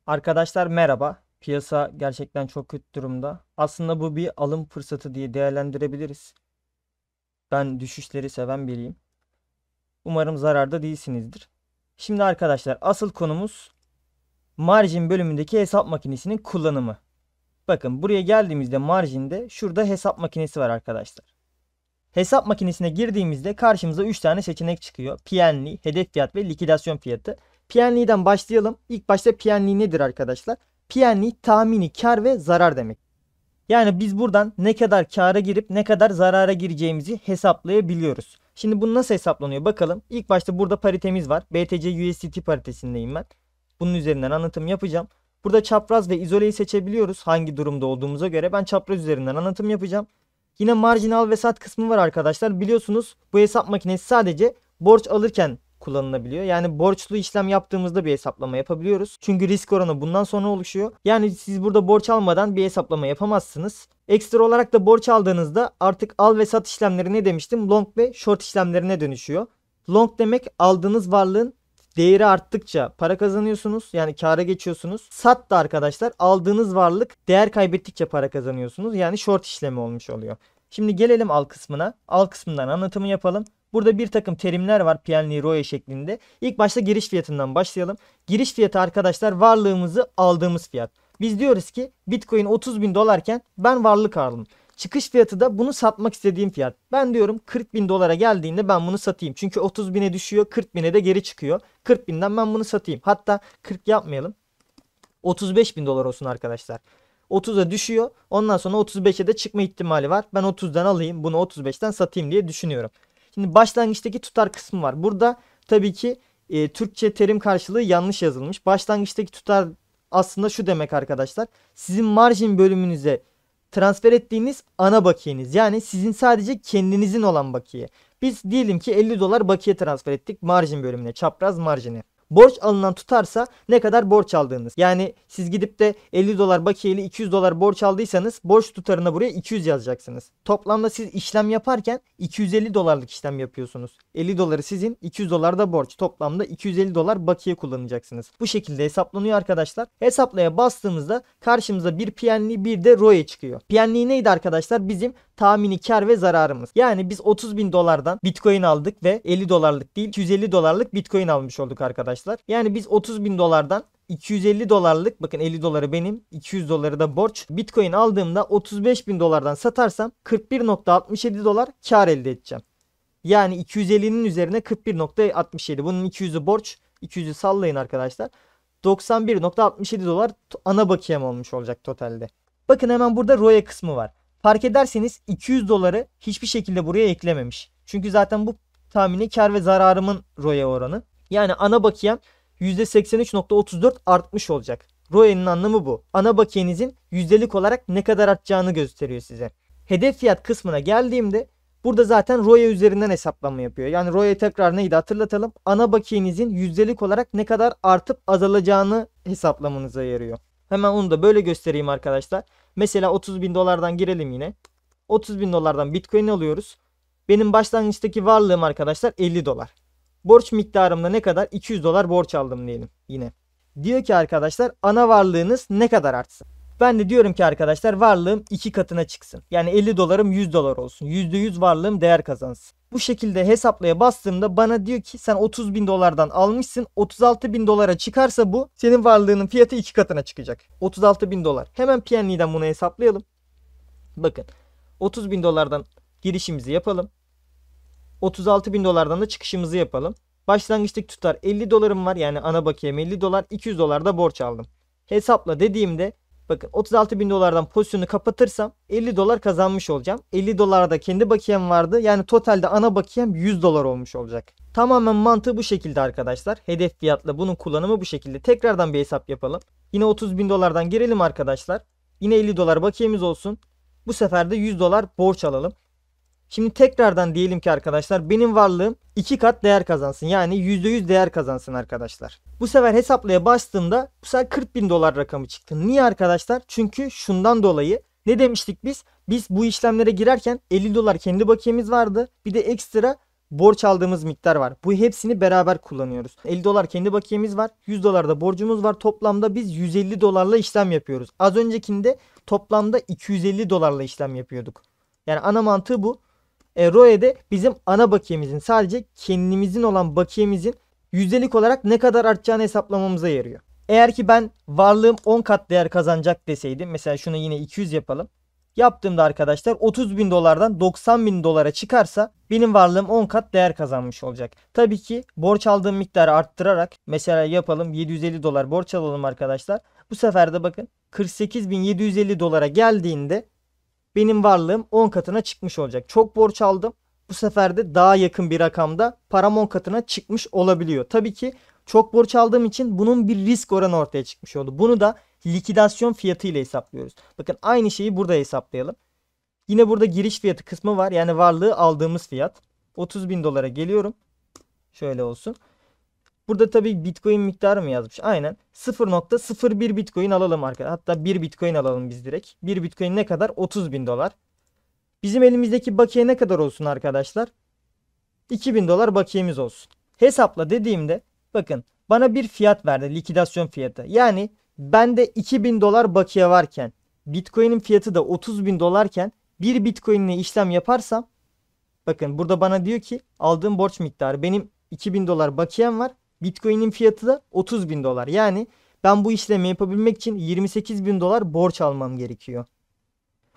Arkadaşlar merhaba. Piyasa gerçekten çok kötü durumda. Aslında bu bir alım fırsatı diye değerlendirebiliriz. Ben düşüşleri seven biriyim. Umarım zararda değilsinizdir. Şimdi arkadaşlar asıl konumuz margin bölümündeki hesap makinesinin kullanımı. Bakın buraya geldiğimizde marginde şurada hesap makinesi var arkadaşlar. Hesap makinesine girdiğimizde karşımıza 3 tane seçenek çıkıyor. PNL, hedef fiyat ve likidasyon fiyatı. PNL'den başlayalım. İlk başta PNL nedir arkadaşlar? PNL tahmini kar ve zarar demek. Yani biz buradan ne kadar kâra girip ne kadar zarara gireceğimizi hesaplayabiliyoruz. Şimdi bu nasıl hesaplanıyor bakalım. İlk başta burada paritemiz var. BTC USDT paritesindeyim ben. Bunun üzerinden anlatım yapacağım. Burada çapraz ve izoleyi seçebiliyoruz hangi durumda olduğumuza göre. Ben çapraz üzerinden anlatım yapacağım. Yine marjinal ve sat kısmı var arkadaşlar. Biliyorsunuz bu hesap makinesi sadece borç alırken kullanılabiliyor. Yani borçlu işlem yaptığımızda bir hesaplama yapabiliyoruz. Çünkü risk oranı bundan sonra oluşuyor. Yani siz burada borç almadan bir hesaplama yapamazsınız. Ekstra olarak da borç aldığınızda artık al ve sat işlemleri ne demiştim? Long ve short işlemlerine dönüşüyor. Long demek aldığınız varlığın değeri arttıkça para kazanıyorsunuz. Yani kâra geçiyorsunuz. Sat da arkadaşlar aldığınız varlık değer kaybettikçe para kazanıyorsunuz. Yani short işlemi olmuş oluyor. Şimdi gelelim al kısmına. Al kısmından anlatımı yapalım. Burada bir takım terimler var PNL ROE şeklinde. İlk başta giriş fiyatından başlayalım. Giriş fiyatı arkadaşlar varlığımızı aldığımız fiyat. Biz diyoruz ki Bitcoin 30 bin dolarken ben varlık aldım. Çıkış fiyatı da bunu satmak istediğim fiyat. Ben diyorum 40 bin dolara geldiğinde ben bunu satayım. Çünkü 30 bine düşüyor, 40 bine de geri çıkıyor. 40 binden ben bunu satayım. Hatta 40 yapmayalım. 35 bin dolar olsun arkadaşlar. 30'a düşüyor. Ondan sonra 35'e de çıkma ihtimali var. Ben 30'dan alayım, bunu 35'ten satayım diye düşünüyorum. Şimdi başlangıçtaki tutar kısmı var. Burada tabii ki Türkçe terim karşılığı yanlış yazılmış. Başlangıçtaki tutar aslında şu demek arkadaşlar. Sizin margin bölümünüze transfer ettiğiniz ana bakiyeniz. Yani sizin sadece kendinizin olan bakiye. Biz diyelim ki 50 dolar bakiye transfer ettik margin bölümüne, çapraz marjine. Borç alınan tutarsa ne kadar borç aldığınız. Yani siz gidip de 50 dolar bakiyeli 200 dolar borç aldıysanız borç tutarına buraya 200 yazacaksınız. Toplamda siz işlem yaparken 250 dolarlık işlem yapıyorsunuz. 50 doları sizin, 200 dolar da borç. Toplamda 250 dolar bakiye kullanacaksınız. Bu şekilde hesaplanıyor arkadaşlar. Hesaplaya bastığımızda karşımıza bir PNL bir de ROE çıkıyor. PNL neydi arkadaşlar? Bizim tahmini kar ve zararımız. Yani biz 30 bin dolardan Bitcoin aldık ve 50 dolarlık değil 250 dolarlık Bitcoin almış olduk arkadaşlar. Yani biz 30 bin dolardan 250 dolarlık, bakın 50 doları benim, 200 doları da borç, Bitcoin aldığımda 35 bin dolardan satarsam 41.67 dolar kar elde edeceğim. Yani 250'nin üzerine 41.67. Bunun 200'ü borç, 200'ü sallayın arkadaşlar. 91.67 dolar ana bakiyem olmuş olacak totalde. Bakın hemen burada ROE kısmı var. Fark ederseniz 200 doları hiçbir şekilde buraya eklememiş. Çünkü zaten bu tahmini kar ve zararımın ROE oranı. Yani ana bakiyem %83.34 artmış olacak. ROE'nin anlamı bu. Ana bakiyenizin yüzdelik olarak ne kadar artacağını gösteriyor size. Hedef fiyat kısmına geldiğimde burada zaten ROE üzerinden hesaplama yapıyor. Yani ROE tekrar neydi hatırlatalım. Ana bakiyenizin yüzdelik olarak ne kadar artıp azalacağını hesaplamanıza yarıyor. Hemen onu da böyle göstereyim arkadaşlar. Mesela 30 bin dolardan girelim yine. 30 bin dolardan Bitcoin alıyoruz. Benim başlangıçtaki varlığım arkadaşlar 50 dolar. Borç miktarımda ne kadar? 200 dolar borç aldım diyelim yine. Diyor ki arkadaşlar ana varlığınız ne kadar artsın? Ben de diyorum ki arkadaşlar varlığım 2 katına çıksın. Yani 50 dolarım 100 dolar olsun. %100 varlığım değer kazansın. Bu şekilde hesaplaya bastığımda bana diyor ki sen 30 bin dolardan almışsın. 36 bin dolara çıkarsa bu senin varlığının fiyatı 2 katına çıkacak. 36 bin dolar. Hemen PNL'den bunu hesaplayalım. Bakın 30 bin dolardan girişimizi yapalım. 36 bin dolardan da çıkışımızı yapalım. Başlangıçtaki tutar 50 dolarım var. Yani ana bakiyem 50 dolar. 200 dolar da borç aldım. Hesapla dediğimde bakın 36 bin dolardan pozisyonu kapatırsam 50 dolar kazanmış olacağım. 50 dolarda kendi bakiyem vardı. Yani totalde ana bakiyem 100 dolar olmuş olacak. Tamamen mantığı bu şekilde arkadaşlar. Hedef fiyatla bunun kullanımı bu şekilde. Tekrardan bir hesap yapalım. Yine 30 bin dolardan girelim arkadaşlar. Yine 50 dolar bakiyemiz olsun. Bu sefer de 100 dolar borç alalım. Şimdi tekrardan diyelim ki arkadaşlar benim varlığım 2 kat değer kazansın. Yani %100 değer kazansın arkadaşlar. Bu sefer hesaplaya bastığımda bu sefer 40 bin dolar rakamı çıktı. Niye arkadaşlar? Çünkü şundan dolayı ne demiştik biz? Biz bu işlemlere girerken 50 dolar kendi bakiyemiz vardı. Bir de ekstra borç aldığımız miktar var. Bu hepsini beraber kullanıyoruz. 50 dolar kendi bakiyemiz var. 100 dolar da borcumuz var. Toplamda biz 150 dolarla işlem yapıyoruz. Az öncekinde toplamda 250 dolarla işlem yapıyorduk. Yani ana mantığı bu. ROE'de bizim ana bakiyemizin, sadece kendimizin olan bakiyemizin yüzdelik olarak ne kadar artacağını hesaplamamıza yarıyor. Eğer ki ben varlığım 10 kat değer kazanacak deseydim, mesela şunu yine 200 yapalım. Yaptığımda arkadaşlar 30 bin dolardan 90 bin dolara çıkarsa benim varlığım 10 kat değer kazanmış olacak. Tabii ki borç aldığım miktarı arttırarak, mesela yapalım 750 dolar borç alalım arkadaşlar. Bu sefer de bakın 48.750 dolara geldiğinde benim varlığım 10 katına çıkmış olacak. Çok borç aldım. Bu sefer de daha yakın bir rakamda param 10 katına çıkmış olabiliyor. Tabii ki çok borç aldığım için bunun bir risk oranı ortaya çıkmış oldu. Bunu da likidasyon fiyatı ile hesaplıyoruz. Bakın aynı şeyi burada hesaplayalım. Yine burada giriş fiyatı kısmı var. Yani varlığı aldığımız fiyat. 30 bin dolara geliyorum. Şöyle olsun. Burada tabii Bitcoin miktarı mı yazmış? Aynen. 0.01 Bitcoin alalım arkadaşlar. Hatta 1 Bitcoin alalım biz direkt. 1 Bitcoin ne kadar? 30 bin dolar. Bizim elimizdeki bakiye ne kadar olsun arkadaşlar? 2000 dolar bakiyemiz olsun. Hesapla dediğimde bakın bana bir fiyat verdi. Likidasyon fiyatı. Yani bende 2000 dolar bakiye varken Bitcoin'in fiyatı da 30 bin dolarken bir Bitcoin ile işlem yaparsam, bakın burada bana diyor ki aldığım borç miktarı, benim 2000 dolar bakiyem var. Bitcoin'in fiyatı da 30 bin dolar. Yani ben bu işlemi yapabilmek için 28 bin dolar borç almam gerekiyor.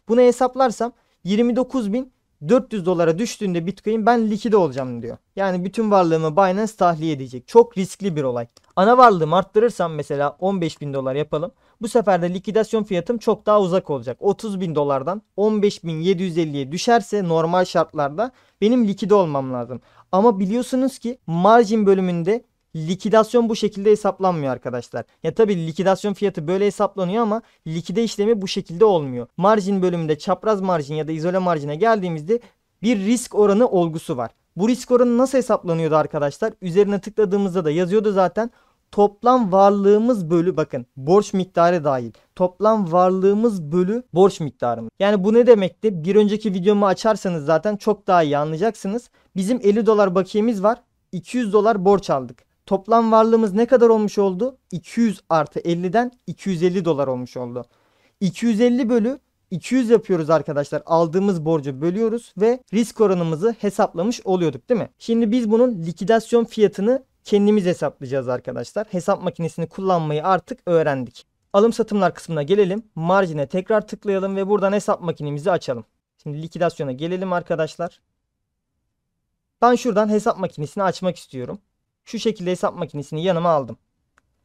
Bunu hesaplarsam 29.400 dolara düştüğünde Bitcoin ben likide olacağım diyor. Yani bütün varlığımı Binance tahliye edecek. Çok riskli bir olay. Ana varlığımı arttırırsam mesela 15 bin dolar yapalım. Bu sefer de likidasyon fiyatım çok daha uzak olacak. 30 bin dolardan 15.750'ye düşerse normal şartlarda benim likide olmam lazım. Ama biliyorsunuz ki margin bölümünde likidasyon bu şekilde hesaplanmıyor arkadaşlar. Ya tabii likidasyon fiyatı böyle hesaplanıyor ama likide işlemi bu şekilde olmuyor. Margin bölümünde çapraz marjin ya da izole marjine geldiğimizde bir risk oranı olgusu var. Bu risk oranı nasıl hesaplanıyordu arkadaşlar? Üzerine tıkladığımızda da yazıyordu zaten. Toplam varlığımız bölü, bakın borç miktarı dahil. Toplam varlığımız bölü borç miktarımız. Yani bu ne demekti? Bir önceki videomu açarsanız zaten çok daha iyi anlayacaksınız. Bizim 50 dolar bakiyemiz var. 200 dolar borç aldık. Toplam varlığımız ne kadar olmuş oldu? 200 artı 50'den 250 dolar olmuş oldu. 250 bölü 200 yapıyoruz arkadaşlar. Aldığımız borcu bölüyoruz ve risk oranımızı hesaplamış oluyorduk değil mi? Şimdi biz bunun likidasyon fiyatını kendimiz hesaplayacağız arkadaşlar. Hesap makinesini kullanmayı artık öğrendik. Alım satımlar kısmına gelelim. Marjine tekrar tıklayalım ve buradan hesap makinemizi açalım. Şimdi likidasyona gelelim arkadaşlar. Ben şuradan hesap makinesini açmak istiyorum. Şu şekilde hesap makinesini yanıma aldım.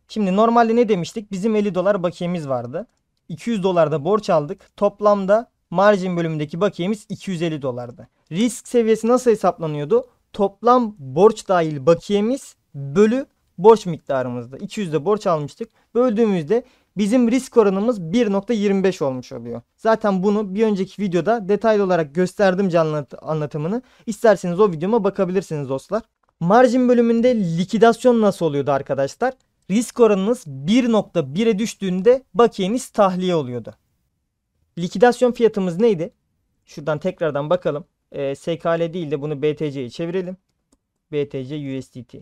Şimdi normalde ne demiştik? Bizim 50 dolar bakiyemiz vardı. 200 dolar da borç aldık. Toplamda margin bölümündeki bakiyemiz 250 dolardı. Risk seviyesi nasıl hesaplanıyordu? Toplam borç dahil bakiyemiz bölü borç miktarımızdı. 200'de borç almıştık. Böldüğümüzde bizim risk oranımız 1.25 olmuş oluyor. Zaten bunu bir önceki videoda detaylı olarak gösterdim canlı anlatımını. İsterseniz o videoma bakabilirsiniz dostlar. Margin bölümünde likidasyon nasıl oluyordu arkadaşlar? Risk oranınız 1.1'e düştüğünde bakiyeniz tahliye oluyordu. Likidasyon fiyatımız neydi? Şuradan tekrardan bakalım. SKL değil de bunu BTC'ye çevirelim. BTC USDT.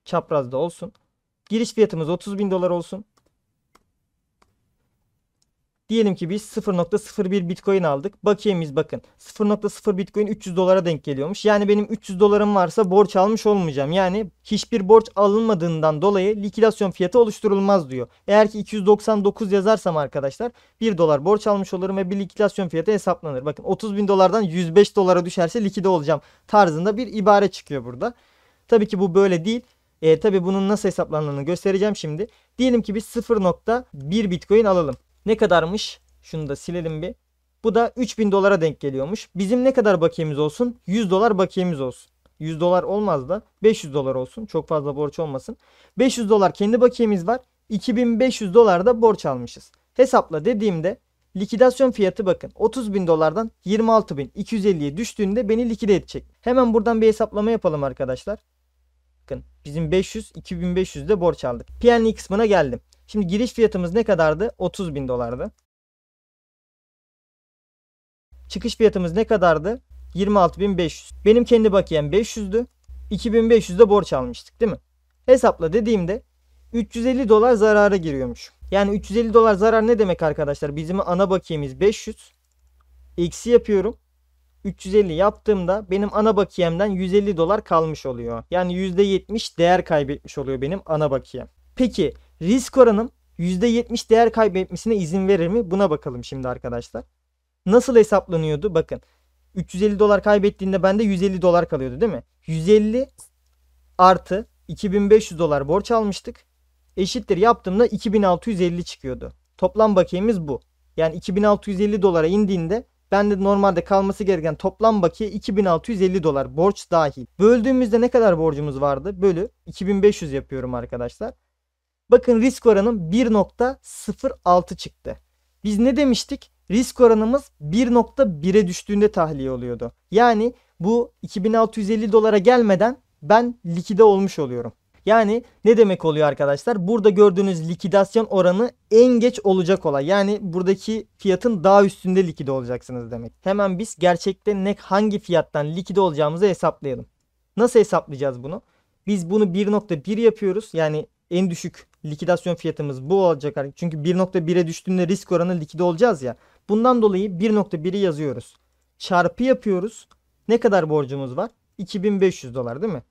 Çaprazda olsun. Giriş fiyatımız 30 bin dolar olsun. Diyelim ki biz 0.01 Bitcoin aldık. Bakiyemiz bakın 0.0 Bitcoin 300 dolara denk geliyormuş. Yani benim 300 dolarım varsa borç almış olmayacağım. Yani hiçbir borç alınmadığından dolayı likidasyon fiyatı oluşturulmaz diyor. Eğer ki 299 yazarsam arkadaşlar 1 dolar borç almış olurum ve bir likidasyon fiyatı hesaplanır. Bakın 30 bin dolardan 105 dolara düşerse likide olacağım tarzında bir ibare çıkıyor burada. Tabii ki bu böyle değil. Tabii bunun nasıl hesaplandığını göstereceğim şimdi. Diyelim ki biz 0.1 Bitcoin alalım. Ne kadarmış? Şunu da silelim bir. Bu da 3000 dolara denk geliyormuş. Bizim ne kadar bakiyemiz olsun? 100 dolar bakiyemiz olsun. 100 dolar olmaz da 500 dolar olsun. Çok fazla borç olmasın. 500 dolar kendi bakiyemiz var. 2500 dolar da borç almışız. Hesapla dediğimde likidasyon fiyatı bakın 30 bin dolardan 26.250'ye düştüğünde beni likide edecek. Hemen buradan bir hesaplama yapalım arkadaşlar. Bakın bizim 500, 2500 de borç aldık. P&L kısmına geldim. Şimdi giriş fiyatımız ne kadardı? 30 bin dolardı. Çıkış fiyatımız ne kadardı? 26.500. Benim kendi bakiyem 500'dü. 2.500 de borç almıştık değil mi? Hesapla dediğimde 350 dolar zarara giriyormuş. Yani 350 dolar zarar ne demek arkadaşlar? Bizim ana bakiyemiz 500. Eksi yapıyorum. 350 yaptığımda benim ana bakiyemden 150 dolar kalmış oluyor. Yani %70 değer kaybetmiş oluyor benim ana bakiyem. Peki risk oranım %70 değer kaybetmesine izin verir mi? Buna bakalım şimdi arkadaşlar. Nasıl hesaplanıyordu? Bakın 350 dolar kaybettiğinde bende 150 dolar kalıyordu değil mi? 150 artı 2500 dolar borç almıştık. Eşittir yaptığımda 2650 çıkıyordu. Toplam bakiyemiz bu. Yani 2650 dolara indiğinde bende normalde kalması gereken toplam bakiye 2650 dolar borç dahil. Böldüğümüzde ne kadar borcumuz vardı? Bölü 2500 yapıyorum arkadaşlar. Bakın risk oranım 1.06 çıktı. Biz ne demiştik? Risk oranımız 1.1'e düştüğünde tahliye oluyordu. Yani bu 2650 dolara gelmeden ben likide olmuş oluyorum. Yani ne demek oluyor arkadaşlar? Burada gördüğünüz likidasyon oranı en geç olacak olay. Yani buradaki fiyatın daha üstünde likide olacaksınız demek. Hemen biz gerçekten hangi fiyattan likide olacağımızı hesaplayalım. Nasıl hesaplayacağız bunu? Biz bunu 1.1 yapıyoruz. Yani en düşük likidasyon fiyatımız bu olacak. Çünkü 1.1'e düştüğünde risk oranı likide olacağız ya. Bundan dolayı 1.1'i yazıyoruz. Çarpı yapıyoruz. Ne kadar borcumuz var? 2500 dolar değil mi?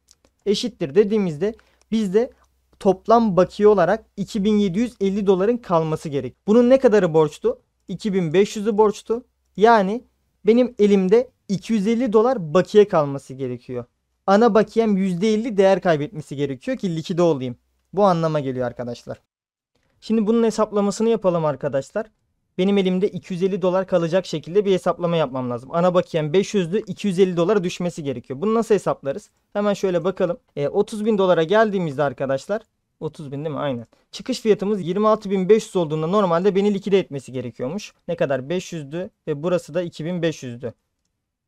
Eşittir dediğimizde bizde toplam bakiye olarak 2750 doların kalması gerek. Bunun ne kadarı borçtu? 2500'ü borçtu. Yani benim elimde 250 dolar bakiye kalması gerekiyor. Ana bakiyem %50 değer kaybetmesi gerekiyor ki likide olayım. Bu anlama geliyor arkadaşlar. Şimdi bunun hesaplamasını yapalım arkadaşlar. Benim elimde 250 dolar kalacak şekilde bir hesaplama yapmam lazım. Ana bakiyem 500'dü, 250 dolara düşmesi gerekiyor. Bunu nasıl hesaplarız? Hemen şöyle bakalım. 30 bin dolara geldiğimizde arkadaşlar 30 bin değil mi? Aynen. Çıkış fiyatımız 26.500 olduğunda normalde beni likide etmesi gerekiyormuş. Ne kadar? 500'dü ve burası da 2500'dü.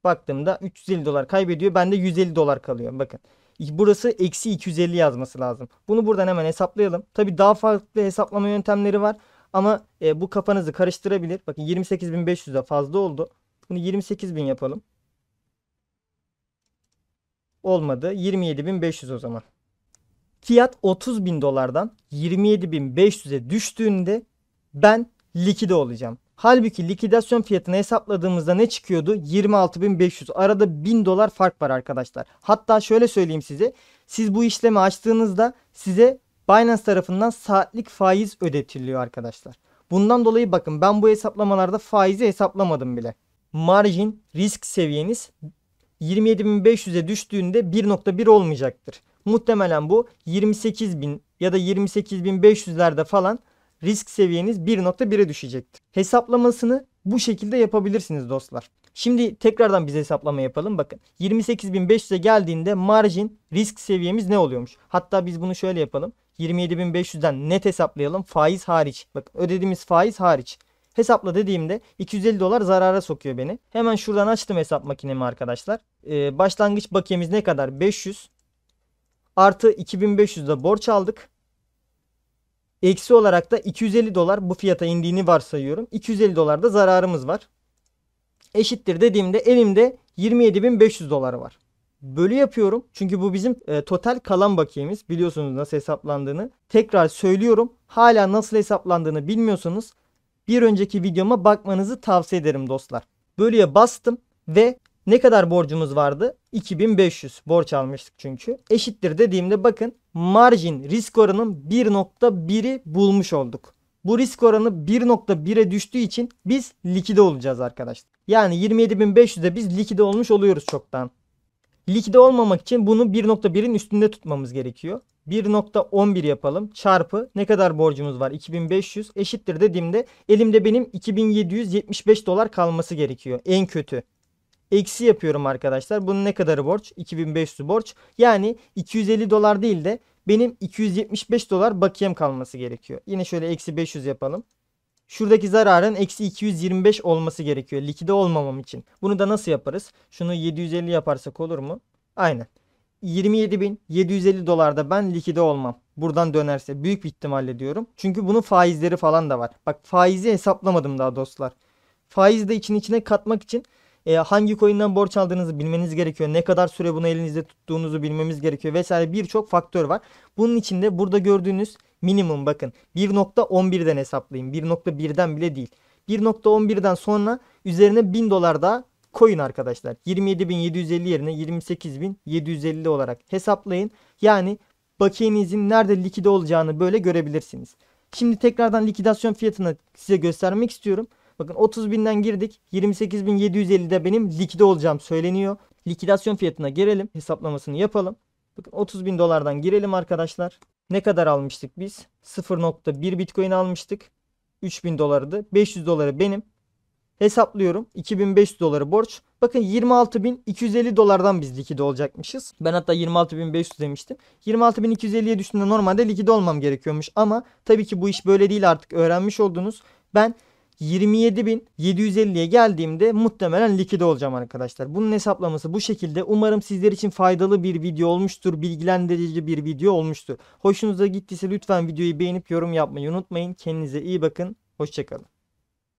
Baktığımda 350 dolar kaybediyor. Bende 150 dolar kalıyor. Bakın. Burası eksi 250 yazması lazım. Bunu buradan hemen hesaplayalım. Tabii daha farklı hesaplama yöntemleri var. Ama bu kafanızı karıştırabilir. Bakın 28.500 de fazla oldu. Bunu 28.000 yapalım. Olmadı. 27.500 o zaman. Fiyat 30.000 dolardan 27.500'e düştüğünde ben likide olacağım. Halbuki likidasyon fiyatını hesapladığımızda ne çıkıyordu? 26.500. Arada 1000 dolar fark var arkadaşlar. Hatta şöyle söyleyeyim size. Siz bu işlemi açtığınızda size Binance tarafından saatlik faiz ödetiliyor arkadaşlar. Bundan dolayı bakın ben bu hesaplamalarda faizi hesaplamadım bile. Margin risk seviyeniz 27.500'e düştüğünde 1.1 olmayacaktır. Muhtemelen bu 28.000 ya da 28.500'lerde falan risk seviyeniz 1.1'e düşecektir. Hesaplamasını bu şekilde yapabilirsiniz dostlar. Şimdi tekrardan biz hesaplama yapalım. Bakın 28.500'e geldiğinde margin risk seviyemiz ne oluyormuş? Hatta biz bunu şöyle yapalım. 27.500'den net hesaplayalım. Faiz hariç. Bakın ödediğimiz faiz hariç. Hesapla dediğimde 250 dolar zarara sokuyor beni. Hemen şuradan açtım hesap makinemi arkadaşlar. Başlangıç bakiyemiz ne kadar? 500. Artı 2500 de borç aldık. Eksi olarak da 250 dolar bu fiyata indiğini varsayıyorum. 250 dolar da zararımız var. Eşittir dediğimde elimde 27.500 dolar var. Bölü yapıyorum. Çünkü bu bizim total kalan bakiyemiz. Biliyorsunuz nasıl hesaplandığını. Tekrar söylüyorum. Hala nasıl hesaplandığını bilmiyorsanız bir önceki videoma bakmanızı tavsiye ederim dostlar. Bölüye bastım ve ne kadar borcumuz vardı? 2500 borç almıştık çünkü. Eşittir dediğimde bakın margin risk oranının 1.1'i bulmuş olduk. Bu risk oranı 1.1'e düştüğü için biz likide olacağız arkadaşlar. Yani 27.500'de biz likide olmuş oluyoruz çoktan. Likide olmamak için bunu 1.1'in üstünde tutmamız gerekiyor. 1.11 yapalım. Çarpı ne kadar borcumuz var? 2500 eşittir dediğimde elimde benim 2775 dolar kalması gerekiyor. En kötü. Eksi yapıyorum arkadaşlar. Bunun ne kadarı borç? 2500 borç. Yani 250 dolar değil de benim 275 dolar bakiyem kalması gerekiyor. Yine şöyle eksi 500 yapalım. Şuradaki zararın eksi 225 olması gerekiyor. Likide olmamam için. Bunu da nasıl yaparız? Şunu 750 yaparsak olur mu? Aynen. 27.750 dolarda ben likide olmam. Buradan dönerse büyük bir ihtimalle diyorum. Çünkü bunun faizleri falan da var. Bak faizi hesaplamadım daha dostlar. Faizi de içine katmak için Hangi coin'den borç aldığınızı bilmeniz gerekiyor. Ne kadar süre bunu elinizde tuttuğunuzu bilmemiz gerekiyor vesaire, birçok faktör var. Bunun için de burada gördüğünüz minimum, bakın 1.11'den hesaplayın. 1.1'den bile değil. 1.11'den sonra üzerine 1000 dolar daha koyun arkadaşlar. 27.750 yerine 28.750 olarak hesaplayın. Yani bakiyenizin nerede likide olacağını böyle görebilirsiniz. Şimdi tekrardan likidasyon fiyatını size göstermek istiyorum. Bakın 30.000'den girdik. 28.750'de benim likide olacağım söyleniyor. Likidasyon fiyatına girelim. Hesaplamasını yapalım. Bakın 30.000 dolardan girelim arkadaşlar. Ne kadar almıştık biz? 0.1 Bitcoin almıştık. 3.000 dolardı. 500 doları benim. Hesaplıyorum. 2.500 doları borç. Bakın 26.250 dolardan biz likide olacakmışız. Ben hatta 26.500 demiştim. 26.250'ye düştüğünde normalde likide olmam gerekiyormuş. Ama tabii ki bu iş böyle değil, artık öğrenmiş oldunuz. Ben 27.750'ye geldiğimde muhtemelen likide olacağım arkadaşlar. Bunun hesaplaması bu şekilde. Umarım sizler için faydalı bir video olmuştur. Bilgilendirici bir video olmuştur. Hoşunuza gittiyse lütfen videoyu beğenip yorum yapmayı unutmayın. Kendinize iyi bakın. Hoşçakalın.